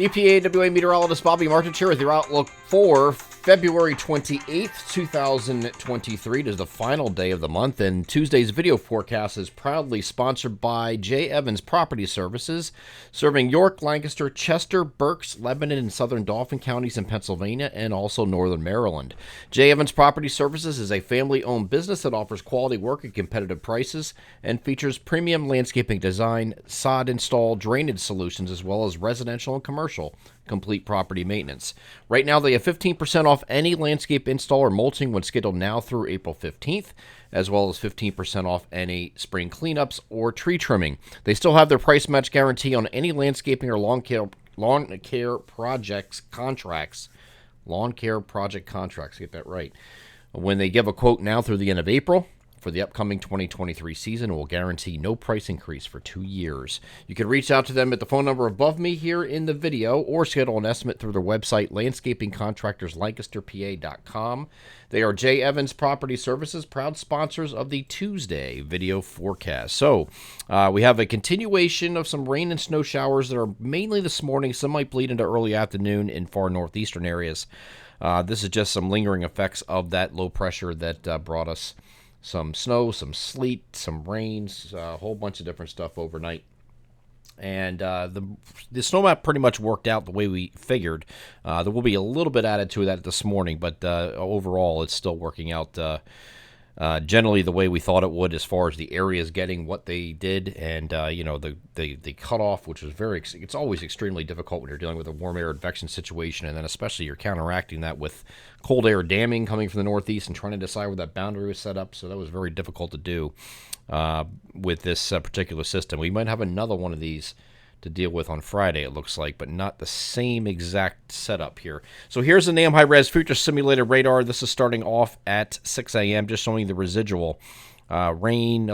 EPAWA meteorologist Bobby Martin here with your outlook for February 28th, 2023. It is the final day of the month, and Tuesday's video forecast is proudly sponsored by J. Evans Property Services, serving York, Lancaster, Chester, Berks, Lebanon, and southern Dauphin counties in Pennsylvania, and also northern Maryland. J. Evans Property Services is a family-owned business that offers quality work at competitive prices and features premium landscaping design, sod install, drainage solutions, as well as residential and commercial complete property maintenance. Right now, they have 15% off any landscape install or mulching when scheduled now through April 15th, as well as 15% off any spring cleanups or tree trimming. They still have their price match guarantee on any landscaping or lawn care projects contracts. Lawn care project contracts, get that right. When they give a quote now through the end of April, for the upcoming 2023 season, will guarantee no price increase for 2 years. You can reach out to them at the phone number above me here in the video or schedule an estimate through their website, landscapingcontractorslancasterpa.com. They are J. Evans Property Services, proud sponsors of the Tuesday video forecast. So we have a continuation of some rain and snow showers that are mainly this morning. Some might bleed into early afternoon in far northeastern areas. This is just some lingering effects of that low pressure that brought us some snow, some sleet, some rains, a whole bunch of different stuff overnight. And the snow map pretty much worked out the way we figured. There will be a little bit added to that this morning, but overall it's still working out generally the way we thought it would as far as the areas getting what they did. And, the cutoff, which was it's always extremely difficult when you're dealing with a warm air advection situation, and then especially you're counteracting that with cold air damming coming from the northeast and trying to decide where that boundary was set up. So that was very difficult to do with this particular system. We might have another one of these to deal with on Friday, it looks like, but not the same exact setup here. So here's the NAM high-res future simulated radar. This is starting off at 6 a.m., just showing the residual light rain,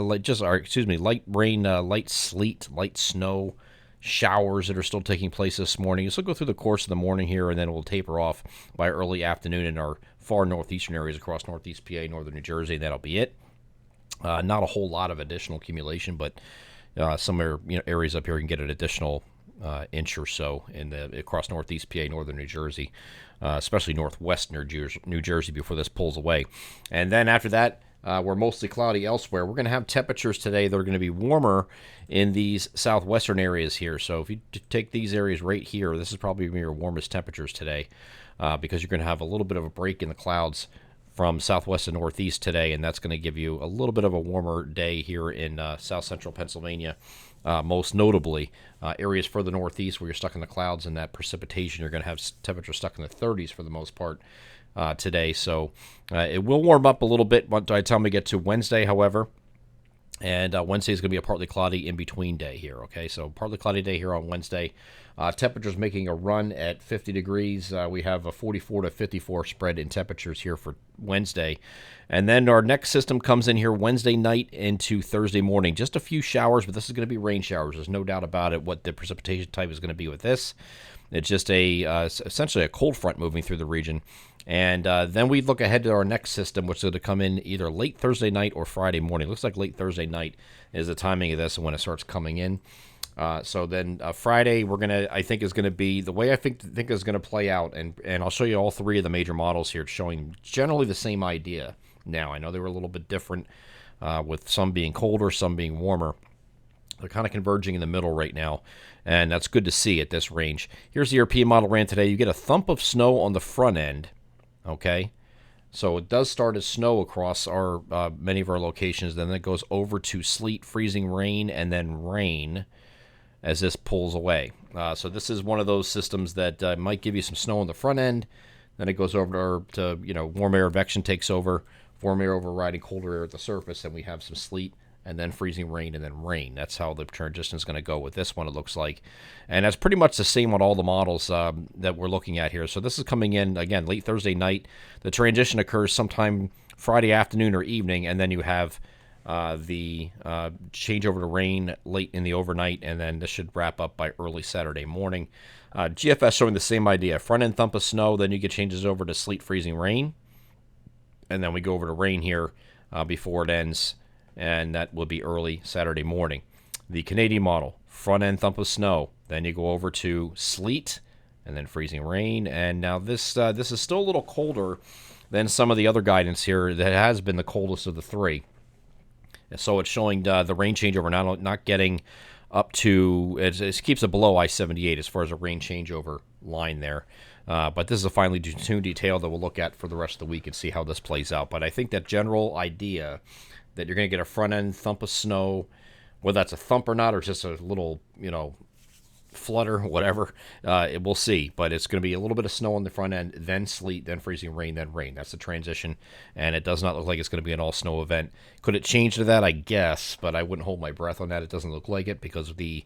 light sleet, light snow showers that are still taking place this morning. So we'll go through the course of the morning here, and then we'll taper off by early afternoon in our far northeastern areas across northeast PA, northern New Jersey, and that'll be it. Not a whole lot of additional accumulation, but some areas up here can get an additional inch or so across northeast PA, northern New Jersey, especially northwest New Jersey before this pulls away. And then after that, we're mostly cloudy elsewhere. We're going to have temperatures today that are going to be warmer in these southwestern areas here. So if you take these areas right here, this is probably going to be your warmest temperatures today because you're going to have a little bit of a break in the clouds from southwest and northeast today, and that's going to give you a little bit of a warmer day here in south central Pennsylvania. Most notably, areas further northeast where you're stuck in the clouds and that precipitation, you're going to have temperatures stuck in the 30s for the most part today. So it will warm up a little bit by the time we get to Wednesday, however. And Wednesday is going to be a partly cloudy in-between day here, okay? So partly cloudy day here on Wednesday. Temperatures making a run at 50 degrees. We have a 44 to 54 spread in temperatures here for Wednesday. And then our next system comes in here Wednesday night into Thursday morning. Just a few showers, but this is going to be rain showers. There's no doubt about it what the precipitation type is going to be with this. It's just essentially a cold front moving through the region. And then we look ahead to our next system, which is going to come in either late Thursday night or Friday morning. It looks like late Thursday night is the timing of this and when it starts coming in. So then Friday, I think is going to be the way I think is going to play out. And I'll show you all three of the major models here, showing generally the same idea. Now, I know they were a little bit different with some being colder, some being warmer. They're kind of converging in the middle right now, and that's good to see at this range. Here's the European model ran today. You get a thump of snow on the front end, okay? So it does start as snow across our many of our locations. Then it goes over to sleet, freezing rain, and then rain as this pulls away. So this is one of those systems that might give you some snow on the front end. Then it goes over to warm air advection takes over, warm air overriding colder air at the surface, and we have some sleet, and then freezing rain, and then rain. That's how the transition is going to go with this one, it looks like. And that's pretty much the same on all the models that we're looking at here. So this is coming in, again, late Thursday night. The transition occurs sometime Friday afternoon or evening, and then you have the change over to rain late in the overnight, and then this should wrap up by early Saturday morning. GFS showing the same idea. Front-end thump of snow, then you get changes over to sleet, freezing rain, and then we go over to rain here before it ends, and that will be early Saturday morning. The Canadian model, front-end thump of snow, then you go over to sleet, and then freezing rain. And now this is still a little colder than some of the other guidance here that has been the coldest of the three. So it's showing the rain changeover not getting up to, it keeps it below I-78 as far as a rain changeover line there. But this is a finely tuned detail that we'll look at for the rest of the week and see how this plays out. But I think that general idea that you're going to get a front end thump of snow, whether that's a thump or not, or just a little, flutter, whatever, we'll see. But it's going to be a little bit of snow on the front end, then sleet, then freezing rain, then rain. That's the transition, and it does not look like it's going to be an all-snow event. Could it change to that? I guess, but I wouldn't hold my breath on that. It doesn't look like it because the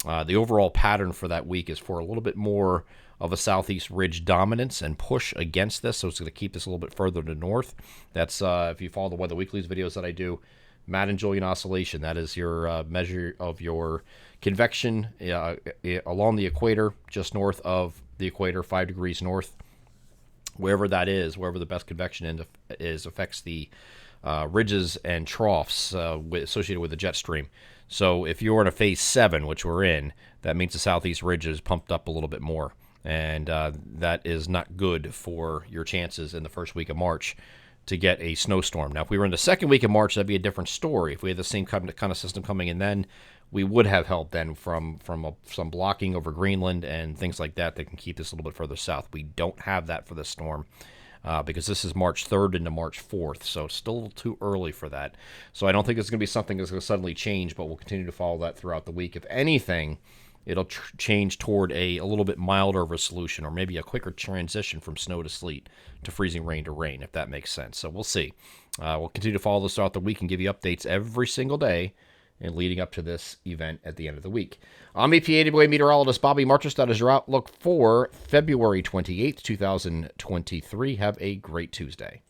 overall pattern for that week is for a little bit more of a southeast ridge dominance and push against this, so it's going to keep this a little bit further to north. That's, if you follow the Weather Weekly's videos that I do, Madden-Julian oscillation. That is your measure of your convection along the equator, just north of the equator, 5 degrees north. Wherever that is, wherever the best convection is, affects the ridges and troughs associated with the jet stream. So if you're in a phase 7, which we're in, that means the southeast ridge is pumped up a little bit more. And that is not good for your chances in the first week of March to get a snowstorm. Now, if we were in the second week of March, that'd be a different story. If we had the same kind of system coming in then, we would have help then from some blocking over Greenland and things like that can keep this a little bit further south. We don't have that for this storm because this is March 3rd into March 4th, so it's still a little too early for that. So I don't think it's going to be something that's going to suddenly change, but we'll continue to follow that throughout the week. If anything, it'll change toward a little bit milder of a solution, or maybe a quicker transition from snow to sleet to freezing rain to rain, if that makes sense. So we'll see. We'll continue to follow this throughout the week and give you updates every single day and leading up to this event at the end of the week. I'm EPA meteorologist Bobby Marchus. That is your outlook for February 28th, 2023. Have a great Tuesday.